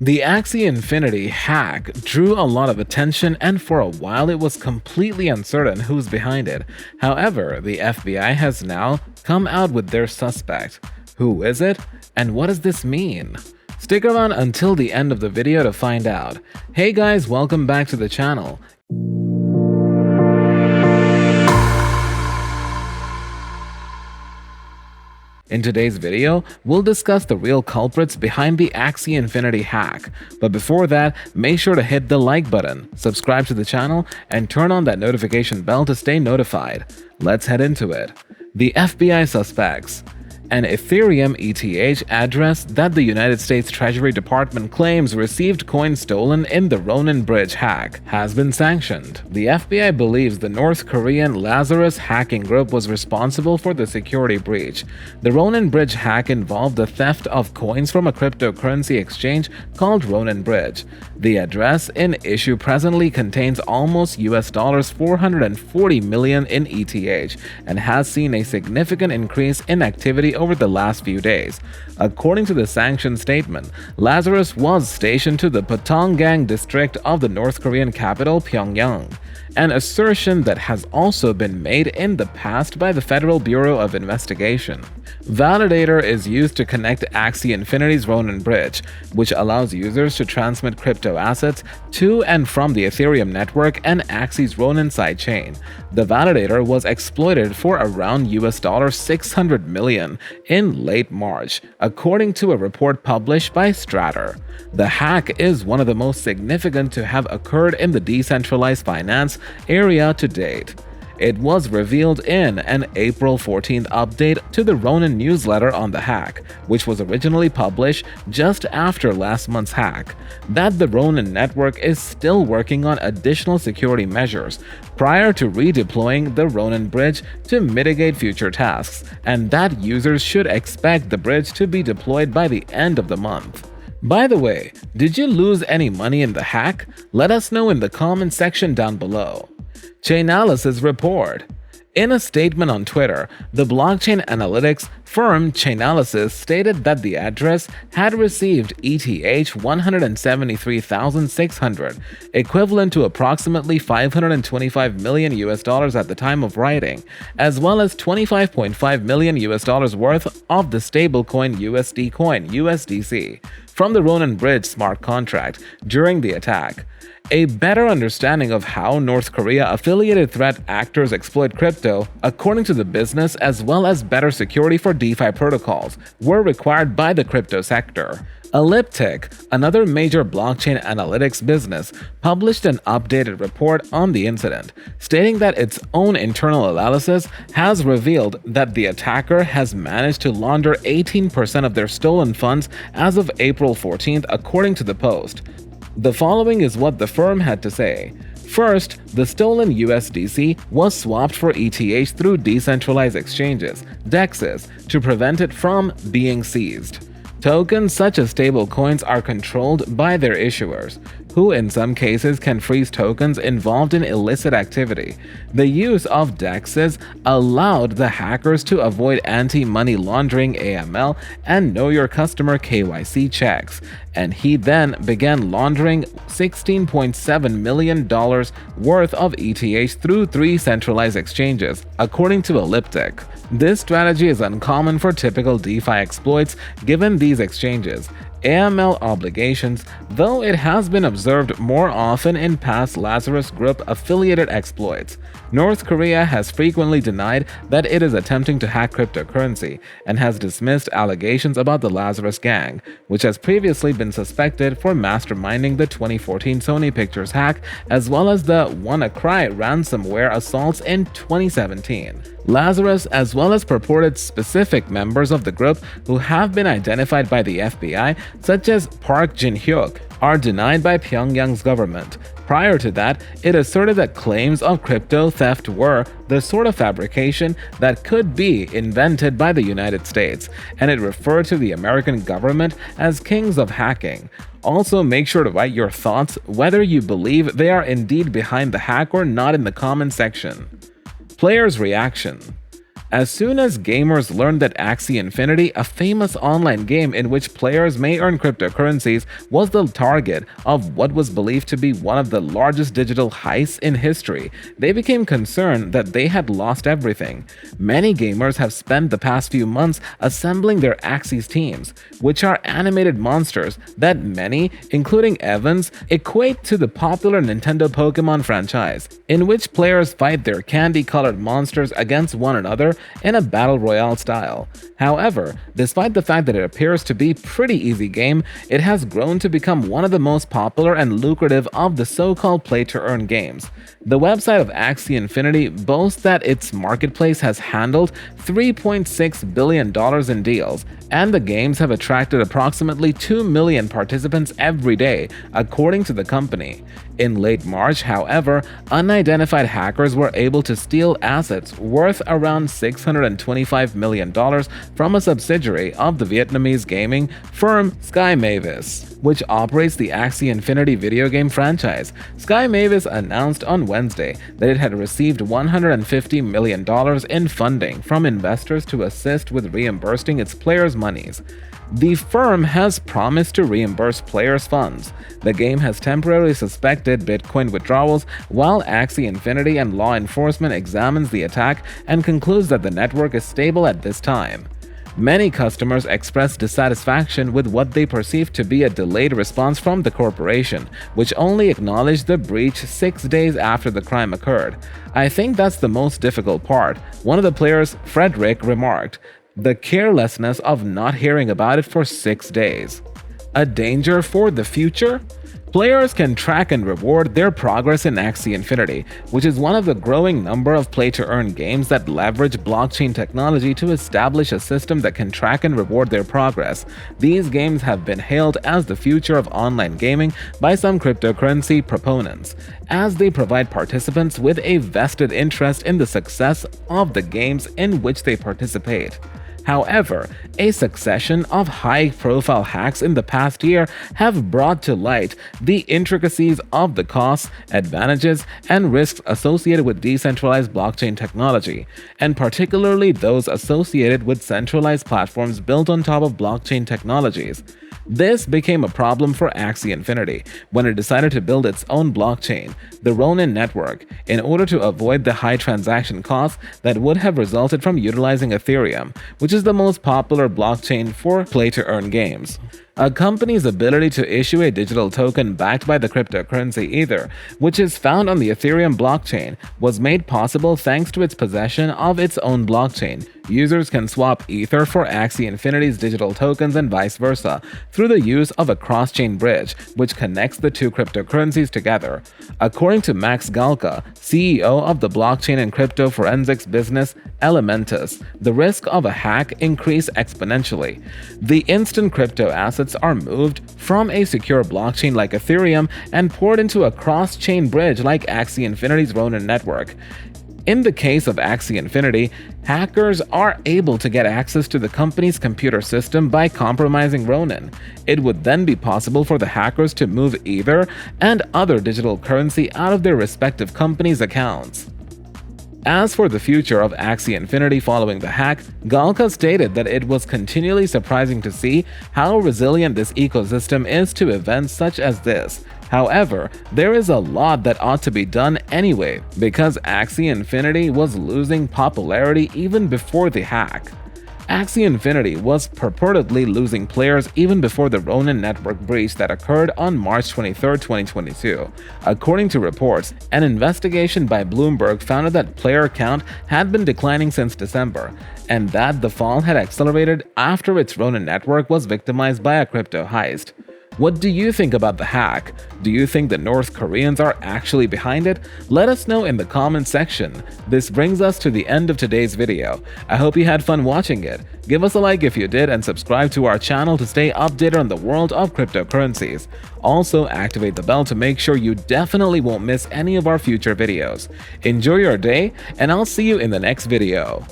The Axie Infinity hack drew a lot of attention, and for a while it was completely uncertain who's behind it. However, the FBI has now come out with their suspect. Who is it, and what does this mean? Stick around until the end of the video to find out. Hey guys, welcome back to the channel. In today's video, we'll discuss the real culprits behind the Axie Infinity hack. But before that, make sure to hit the like button, subscribe to the channel, and turn on that notification bell to stay notified. Let's head into it. The FBI suspects. An Ethereum ETH address that the United States Treasury Department claims received coins stolen in the Ronin Bridge hack has been sanctioned. The FBI believes the North Korean Lazarus hacking group was responsible for the security breach. The Ronin Bridge hack involved the theft of coins from a cryptocurrency exchange called Ronin Bridge. The address in issue presently contains almost $440 million in ETH and has seen a significant increase in activity over the last few days. According to the sanctioned statement, Lazarus was stationed to the Potonggang district of the North Korean capital, Pyongyang, an assertion that has also been made in the past by the Federal Bureau of Investigation. Validator is used to connect Axie Infinity's Ronin Bridge, which allows users to transmit crypto assets to and from the Ethereum network and Axie's Ronin sidechain. The Validator was exploited for around $600 million in late March, according to a report published by Stratfor. The hack is one of the most significant to have occurred in the decentralized finance area to date. It was revealed in an April 14th update to the Ronin newsletter on the hack, which was originally published just after last month's hack, that the Ronin network is still working on additional security measures prior to redeploying the Ronin bridge to mitigate future tasks, and that users should expect the bridge to be deployed by the end of the month. By the way, did you lose any money in the hack? Let us know in the comment section down below. Chainalysis report. In a statement on Twitter, the blockchain analytics firm Chainalysis stated that the address had received ETH 173,600, equivalent to approximately $525 million at the time of writing, as well as $25.5 million worth of the stablecoin USD coin USDC from the Ronin Bridge smart contract during the attack. A better understanding of how North Korea affiliated threat actors exploit crypto, according to the business, as well as better security for DeFi protocols, were required by the crypto sector. Elliptic, another major blockchain analytics business, published an updated report on the incident, stating that its own internal analysis has revealed that the attacker has managed to launder 18% of their stolen funds as of April 14th, according to the post. The following is what the firm had to say. First, the stolen USDC was swapped for ETH through decentralized exchanges, DEXs, to prevent it from being seized. Tokens such as stablecoins are controlled by their issuers, who in some cases can freeze tokens involved in illicit activity. The use of DEXs allowed the hackers to avoid anti-money laundering (AML) and know your customer (KYC) checks, and he then began laundering $16.7 million worth of ETH through 3 centralized exchanges, according to Elliptic. This strategy is uncommon for typical DeFi exploits given these exchanges' AML obligations, though it has been observed more often in past Lazarus Group affiliated exploits. North Korea has frequently denied that it is attempting to hack cryptocurrency and has dismissed allegations about the Lazarus gang, which has previously been suspected for masterminding the 2014 Sony Pictures hack as well as the WannaCry ransomware assaults in 2017. Lazarus, as well as purported specific members of the group who have been identified by the FBI, such as Park Jin-hyuk, are denied by Pyongyang's government. Prior to that, it asserted that claims of crypto theft were the sort of fabrication that could be invented by the United States, and it referred to the American government as kings of hacking. Also, make sure to write your thoughts whether you believe they are indeed behind the hack or not in the comment section. Players' reaction. As soon as gamers learned that Axie Infinity, a famous online game in which players may earn cryptocurrencies, was the target of what was believed to be one of the largest digital heists in history, they became concerned that they had lost everything. Many gamers have spent the past few months assembling their Axie's teams, which are animated monsters that many, including Evans, equate to the popular Nintendo Pokemon franchise, in which players fight their candy-colored monsters against one another in a battle royale style. However, despite the fact that it appears to be a pretty easy game, it has grown to become one of the most popular and lucrative of the so-called play-to-earn games. The website of Axie Infinity boasts that its marketplace has handled $3.6 billion in deals, and the games have attracted approximately 2 million participants every day, according to the company. In late March, however, unidentified hackers were able to steal assets worth around $625 million from a subsidiary of the Vietnamese gaming firm Sky Mavis, which operates the Axie Infinity video game franchise. Sky Mavis announced on Wednesday that it had received $150 million in funding from investors to assist with reimbursing its players' monies. The firm has promised to reimburse players' funds. The game has temporarily suspected Bitcoin withdrawals, while Axie Infinity and law enforcement examines the attack and concludes that the network is stable at this time. Many customers expressed dissatisfaction with what they perceived to be a delayed response from the corporation, which only acknowledged the breach 6 days after the crime occurred. "I think that's the most difficult part," one of the players, Frederick, remarked. "The carelessness of not hearing about it for 6 days." A danger for the future? Players can track and reward their progress in Axie Infinity, which is one of the growing number of play-to-earn games that leverage blockchain technology to establish a system that can track and reward their progress. These games have been hailed as the future of online gaming by some cryptocurrency proponents, as they provide participants with a vested interest in the success of the games in which they participate. However, a succession of high-profile hacks in the past year have brought to light the intricacies of the costs, advantages, and risks associated with decentralized blockchain technology, and particularly those associated with centralized platforms built on top of blockchain technologies. This became a problem for Axie Infinity when it decided to build its own blockchain, the Ronin network, in order to avoid the high transaction costs that would have resulted from utilizing Ethereum, which is the most popular blockchain for play-to-earn games. A company's ability to issue a digital token backed by the cryptocurrency Ether, which is found on the Ethereum blockchain, was made possible thanks to its possession of its own blockchain. Users can swap Ether for Axie Infinity's digital tokens and vice versa through the use of a cross-chain bridge, which connects the two cryptocurrencies together. According to Max Galka, CEO of the blockchain and crypto forensics business Elementus, the risk of a hack increased exponentially. The instant crypto assets are moved from a secure blockchain like Ethereum and poured into a cross-chain bridge like Axie Infinity's Ronin network. In the case of Axie Infinity, hackers are able to get access to the company's computer system by compromising Ronin. It would then be possible for the hackers to move Ether and other digital currency out of their respective companies' accounts. As for the future of Axie Infinity following the hack, Galka stated that it was continually surprising to see how resilient this ecosystem is to events such as this. However, there is a lot that ought to be done anyway, because Axie Infinity was losing popularity even before the hack. Axie Infinity was purportedly losing players even before the Ronin network breach that occurred on March 23, 2022. According to reports, an investigation by Bloomberg found that player count had been declining since December, and that the fall had accelerated after its Ronin network was victimized by a crypto heist. What do you think about the hack? Do you think the North Koreans are actually behind it? Let us know in the comments section. This brings us to the end of today's video. I hope you had fun watching it. Give us a like if you did and subscribe to our channel to stay updated on the world of cryptocurrencies. Also, activate the bell to make sure you definitely won't miss any of our future videos. Enjoy your day, and I'll see you in the next video.